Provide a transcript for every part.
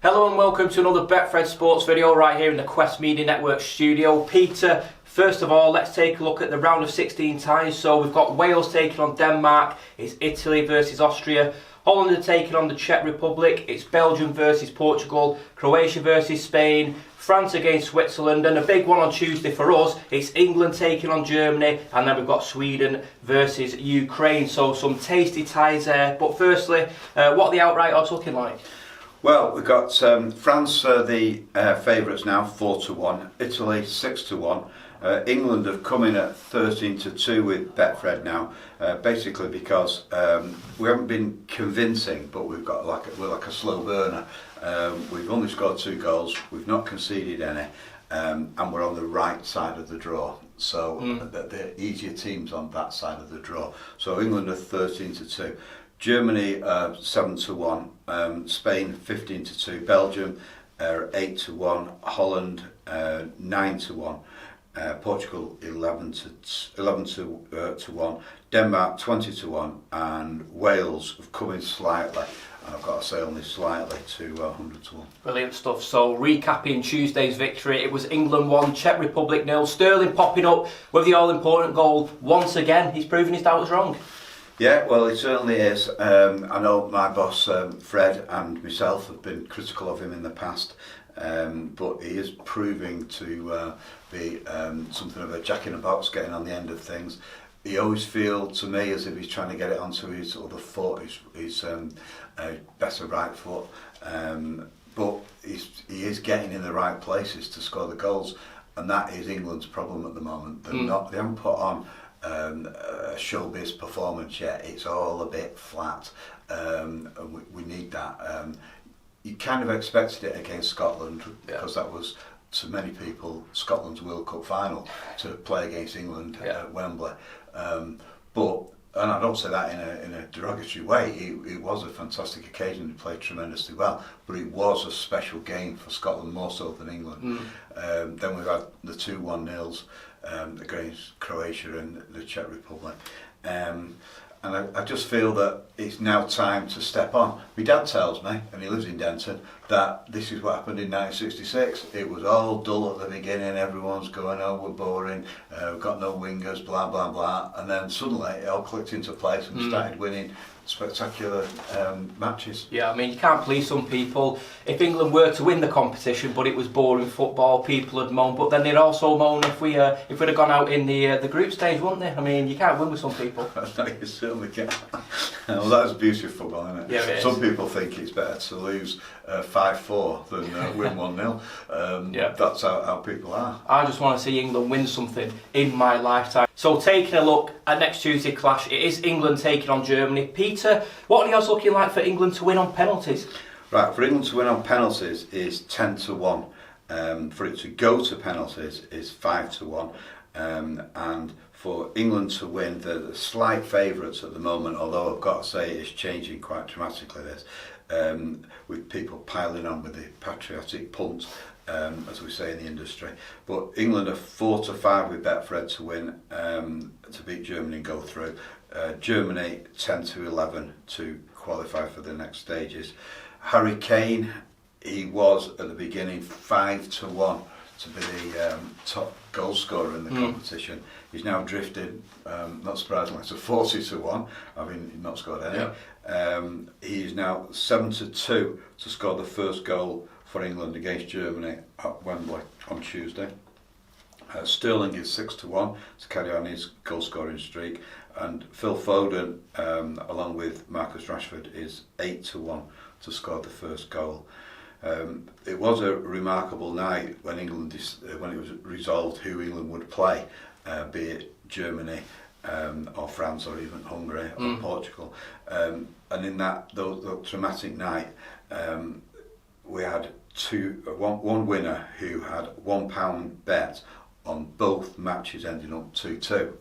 Hello and welcome to another Betfred Sports video right here in the Quest Media Network studio. Peter, first of all, let's take a look at the round of 16 ties. So we've got Wales taking on Denmark, it's Italy versus Austria, Holland are taking on the Czech Republic, it's Belgium versus Portugal, Croatia versus Spain, France against Switzerland, and a big one on Tuesday for us, it's England taking on Germany, and then we've got Sweden versus Ukraine. So some tasty ties there. But firstly, what are the outright odds looking like? Well, we've got France the favourites now, 4-1. Italy 6-1. England have come in at 13-2 with Betfred now, basically because we haven't been convincing, but we're like a slow burner. We've only scored 2 goals. We've not conceded any, and we're on the right side of the draw. So the easier teams on that side of the draw. So England are 13-2. Germany 7-1, Spain 15-2, Belgium 8-1, Holland 9-1, Portugal 11-1, Denmark 20-1, and Wales have come in slightly. And I've got to say only slightly to 100-1. Brilliant stuff. So recapping Tuesday's victory, it was England 1, Czech Republic 0. Sterling popping up with the all-important goal once again. He's proven his doubters wrong. Yeah, well, it certainly is. I know my boss, Fred, and myself have been critical of him in the past, but he is proving to be something of a jack-in-the-box, getting on the end of things. He always feels to me as if he's trying to get it onto his other foot, his better right foot, but he is getting in the right places to score the goals, and that is England's problem at the moment. They haven't put on a showbiz performance yet. It's all a bit flat, and we need that. You kind of expected it against Scotland, because that was, to many people, Scotland's World Cup final, to play against England at Wembley. But, and I don't say that in a derogatory way, it was a fantastic occasion. He played tremendously well, but it was a special game for Scotland, more so than England. Then we've had the 2-1-0s against Croatia and the Czech Republic. And I just feel that it's now time to step on. My dad tells me, and he lives in Denton, that this is what happened in 1966. It was all dull at the beginning, everyone's going, oh, we're boring, we've got no wingers, blah, blah, blah. And then suddenly it all clicked into place and started winning spectacular matches. Yeah, I mean, you can't please some people. If England were to win the competition, but it was boring football, people would moan. But then they'd also moan if we'd have gone out in the group stage, wouldn't they? I mean, you can't win with some people. No, you certainly can't. Well, that's the beauty of football, isn't it? Yeah, it is. Some people think it's better to lose 5-4 than win 1-0. That's how people are. I just want to see England win something in my lifetime. So taking a look at next Tuesday clash, it is England taking on Germany. Peter, what are the odds looking like for England to win on penalties? Right, for England to win on penalties is 10-1. For it to go to penalties is 5-1. And for England to win, they're the slight favourites at the moment, although I've got to say it's changing quite dramatically, this, with people piling on with the patriotic punt, as we say in the industry. But England are 4-5 with Betfred to win, to beat Germany and go through. Germany 10-11 to qualify for the next stages. Harry Kane, he was at the beginning 5-1 to be the top goal scorer in the competition. He's now drifted, not surprisingly, to 40-1, having not scored any. He is now 7-2 to score the first goal for England against Germany at Wembley on Tuesday. Sterling is 6-1 to carry on his goal scoring streak, and Phil Foden, along with Marcus Rashford, is 8-1 to score the first goal. It was a remarkable night when when it was resolved who England would play, be it Germany or France or even Hungary or Portugal. And in that traumatic night, we had one winner who had £1 bet on both matches ending up 2-2.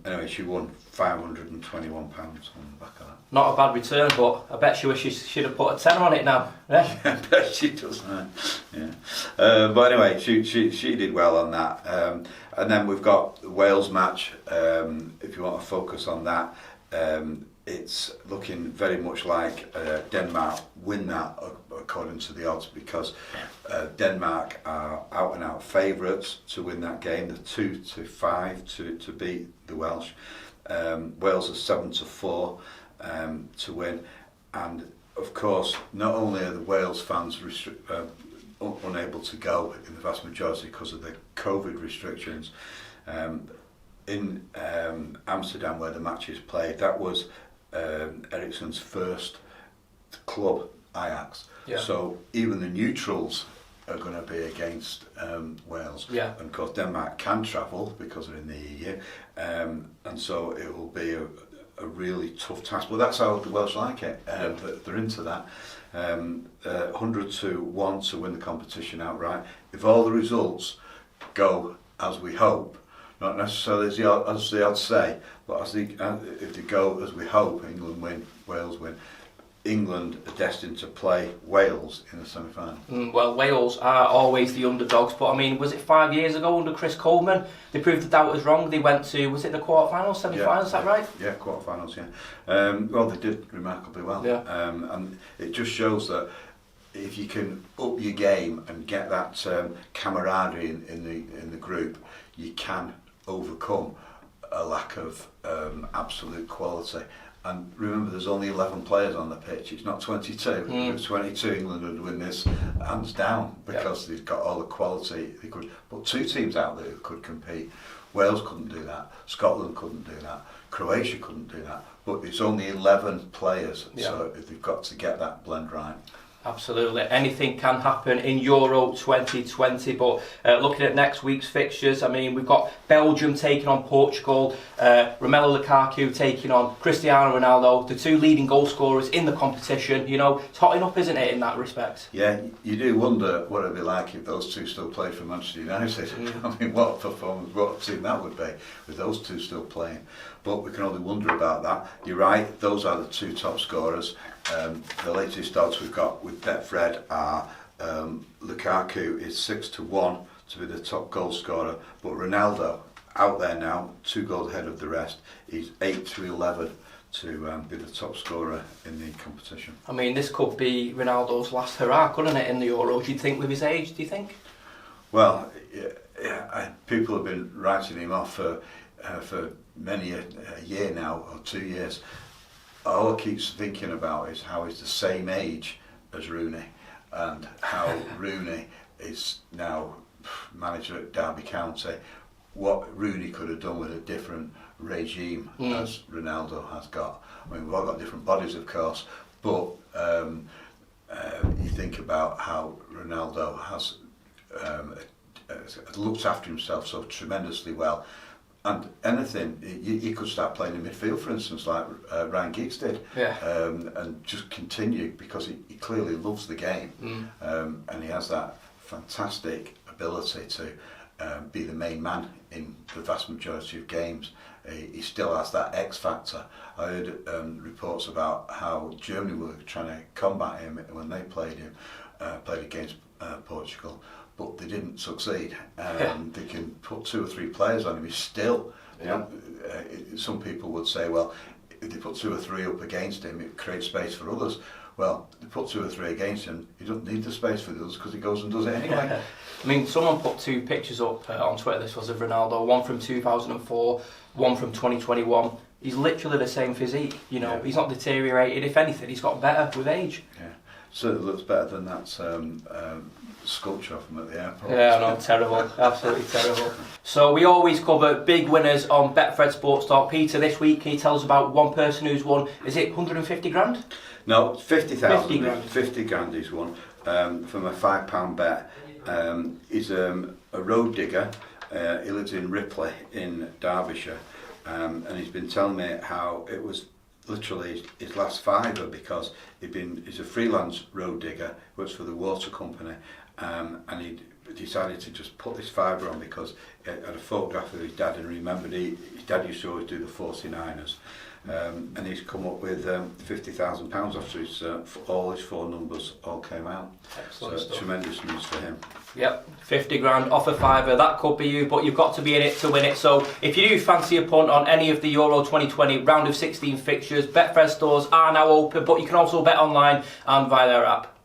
Anyway, she won £521 on the back of that. Not a bad return, but I bet she wishes she'd have put a tenner on it now. Yeah, I bet she does. Yeah. But anyway, she did well on that. And then we've got the Wales match. If you want to focus on that, it's looking very much like Denmark win that according to the odds, because Denmark are out and out favourites to win that game. They're 2-5 to beat the Welsh. Wales are 7-4 to win, and of course not only are the Wales fans unable to go in the vast majority because of the COVID restrictions. In Amsterdam, where the match is played, that was Eriksen's first club, Ajax. Yeah. So even the neutrals are going to be against Wales. Yeah. And of course Denmark can travel because they're in the EU, and so it will be a really tough task. But that's how the Welsh like it. They're into that. 100-1 to win the competition outright. If all the results go as we hope, not necessarily as the odds say, but if they go as we hope, England win, Wales win. England are destined to play Wales in the semi-final. Well, Wales are always the underdogs, but I mean, was it 5 years ago under Chris Coleman? They proved the doubters wrong. They went to, was it the quarter-finals, semi-finals, is that right? Yeah, quarter-finals, yeah. Well, they did remarkably well. Yeah. And it just shows that if you can up your game and get that camaraderie in the group, you can overcome a lack of absolute quality. And remember, there's only 11 players on the pitch. It's not 22. If it was 22, England would win this hands down, because they've got all the quality they could. But two teams out there who could compete. Wales couldn't do that. Scotland couldn't do that. Croatia couldn't do that. But it's only 11 players, so they've got to get that blend right. Absolutely. Anything can happen in Euro 2020, but looking at next week's fixtures, I mean, we've got Belgium taking on Portugal, Romelu Lukaku taking on Cristiano Ronaldo, the two leading goal scorers in the competition. You know, it's hotting up, isn't it, in that respect? Yeah, you do wonder what it'd be like if those two still played for Manchester United. I mean, what a performance, what a team that would be with those two still playing. But we can only wonder about that. You're right, those are the two top scorers. The latest odds we've got with Betfred are Lukaku is 6-1 to be the top goal scorer, but Ronaldo out there now, 2 goals ahead of the rest. He's 8-11 to be the top scorer in the competition. I mean, this could be Ronaldo's last hurrah, couldn't it, in the Euros? You'd think, with his age, do you think? Well, people have been writing him off for many a year now, or 2 years. All I keep thinking about is how he's the same age as Rooney, and how Rooney is now manager at Derby County. What Rooney could have done with a different regime as Ronaldo has got. I mean, we've all got different bodies, of course, but you think about how Ronaldo has looked after himself so tremendously well. And anything, he could start playing in midfield, for instance, like Ryan Giggs did, and just continue, because he clearly loves the game, and he has that fantastic ability to be the main man in the vast majority of games. He still has that X factor. I heard reports about how Germany were trying to combat him when they played against Portugal, but they didn't succeed. They can put 2 or 3 players on him. He's still, you know, some people would say, well, if they put 2 or 3 up against him, it creates space for others. Well, they put 2 or 3 against him, he doesn't need the space for the others, because he goes and does it anyway. I mean, someone put 2 pictures up on Twitter, this was of Ronaldo, one from 2004, one from 2021. He's literally the same physique, you know, he's not deteriorated. If anything, he's got better with age. Yeah, certainly looks better than that sculpture of him at the airport. Yeah, no, terrible, absolutely terrible. So we always cover big winners on Betfred Sports Talk. Peter, this week, can you tell us about one person who's won, is it 150 grand? No, 50,000. 50 grand. 50 grand he's won from a £5 bet. He's a road digger. He lives in Ripley in Derbyshire, and he's been telling me how it was literally his last fiver, because he's a freelance road digger, works for the water company, and he decided to just put this fiver on because he had a photograph of his dad and remembered his dad used to always do the 49ers, and he's come up with £50,000 after all his 4 numbers all came out. Excellent so stuff. Tremendous news for him. Yep, 50 grand off a fiver, that could be you, but you've got to be in it to win it. So if you do fancy a punt on any of the Euro 2020 round of 16 fixtures, Betfred stores are now open, but you can also bet online and via their app.